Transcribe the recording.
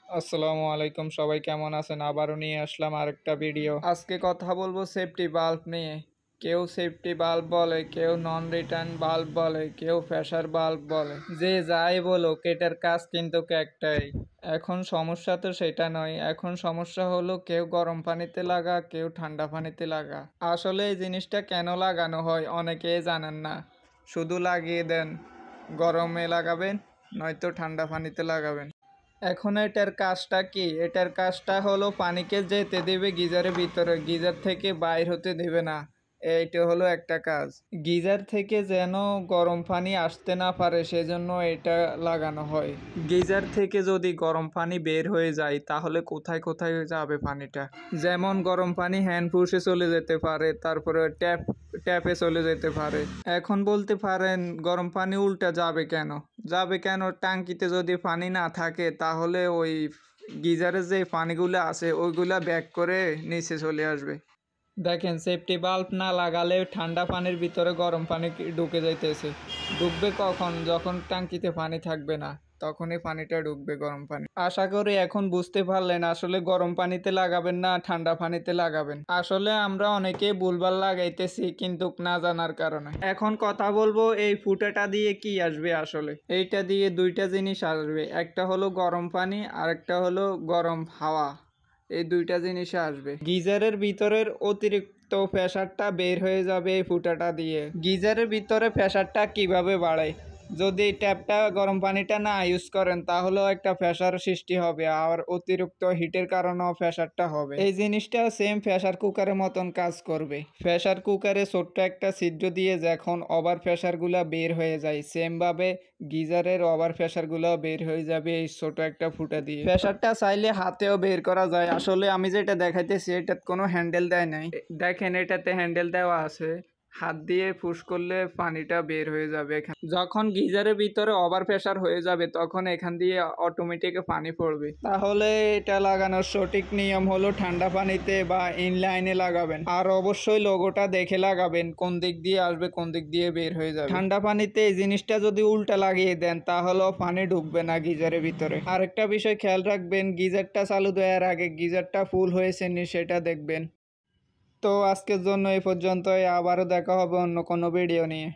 আসসালামু আলাইকুম, সবাই কেমন আছেন? আবারও নিয়ে আসলাম আরেকটা ভিডিও। আজকে কথা বলবো সেফটি বাল্ব নিয়ে। কেউ সেফটি বাল্ব বলে, কেউ নন রিটার্ন বাল্ব বলে, কেউ প্রেসার বাল্ব বলে। যে যাই বলুক, এটার কাজ কিন্তু একটাই। এখন সমস্যা তো সেটা নয়, এখন সমস্যা হলো কেউ গরম পানিতে লাগা, কেউ ঠান্ডা পানিতে লাগা। আসলে এই জিনিসটা কেন লাগানো হয় অনেকেই জানেন না। শুধু লাগিয়ে দেন, গরমে লাগাবেন নয়তো ঠান্ডা পানিতে লাগাবেন। এখন এটার কাজটা কি? এটার কাজটা হলো পানিকে যেতে দেবে গিজারের ভিতরে, গিজার থেকে বাইর হতে দেবে না। এইটা হলো একটা কাজ। গিজার থেকে যেন গরম পানি আসতে না পারে সেজন্য এটা লাগানো হয়। গিজার থেকে যদি গরম পানি বের হয়ে যায় তাহলে কোথায় কোথায় যাবে পানিটা? যেমন গরম পানি হ্যান্ড পুশে চলে যেতে পারে, তারপরে ট্যাপে চলে যেতে পারে। এখন বলতে পারেন গরম পানি উল্টা যাবে কেন? যাবে কেন? ট্যাঙ্কিতে যদি পানি না থাকে তাহলে ওই গিজারে যে পানিগুলো আছে ওইগুলা ব্যাক করে নিচে চলে আসবে। দেখেন, সেফটি বাল্ব না লাগালে ঠান্ডা পানির ভিতরে গরম পানি ঢুকে যাইতেছে। ঢুকবে কখন? যখন ট্যাঙ্কিতে পানি থাকবে না, তখনই পানিটা ঢুকবে গরম পানি। আশা করি এখন বুঝতে পারলেন আসলে গরম পানিতে লাগাবেন না ঠান্ডা পানিতে লাগাবেন। আসলে আমরা অনেকেই ভুলভাল লাগাইতেছি কিন্তু না জানার কারণে। এখন কথা বলবো এই ফুটাটা দিয়ে কি আসবে আসলে। এইটা দিয়ে দুইটা জিনিস আসবে, একটা হলো গরম পানি আর একটা হলো গরম হাওয়া। এই দুইটা জিনিসে আসবে। গিজারের ভিতরের অতিরিক্ত প্রেসারটা বের হয়ে যাবে এই ফুটাটা দিয়ে। গিজারের ভিতরে প্রেসারটা কিভাবে বাড়ে? যদি ট্যাপটা গরম পানিটা না ইউজ করেন তাহলেও একটা প্রেসার সৃষ্টি হবে, আর অতিরিক্ত হিটের কারণেও প্রেসারটা হবে। এই জিনিসটা সেম প্রেসার কুকারের মতন কাজ করবে। প্রেসার কুকারে ছোট্ট একটা ছিদ্র দিয়ে যখন ওভার প্রেসারগুলো বের হয়ে যায়, সেম ভাবে গিজারের ওভার প্রেসারগুলো বের হয়ে যাবে এই ছোট একটা ফুটা দিয়ে। প্রেসারটা চাইলে হাতেও বের করা যায়। আসলে আমি যেটা দেখাইতেছি এটাতে কোনো হ্যান্ডেল দেয় নাই। দেখেন, এটাতে হ্যান্ডেল দেওয়া আছে। হাত দিয়ে পুশ করলে পানিটা বের হয়ে যাবে। যখন গিজারের ভিতরে ওভার প্রেসার হয়ে যাবে তখন এখান দিয়ে অটোমেটিক পানি পড়বে। তাহলে এটা লাগানোর সঠিক নিয়ম হলো ঠান্ডা পানিতে বা ইনলাইনে লাগাবেন। আর অবশ্যই লোগোটা দেখে লাগাবেন, কোন দিক দিয়ে আসবে কোন দিক দিয়ে বের হয়ে যাবে। ঠান্ডা পানিতে এই জিনিসটা যদি উল্টা লাগিয়ে দেন তাহলেও পানি ঢুকবে না গিজারের ভিতরে। আরেকটা বিষয় খেয়াল রাখবেন, গিজারটা চালু দেওয়ার আগে গিজারটা ফুল হয়েছে নি সেটা দেখবেন। তো আজকের জন্য এই পর্যন্তই, আবারও দেখা হবে অন্য কোনো ভিডিও নিয়ে।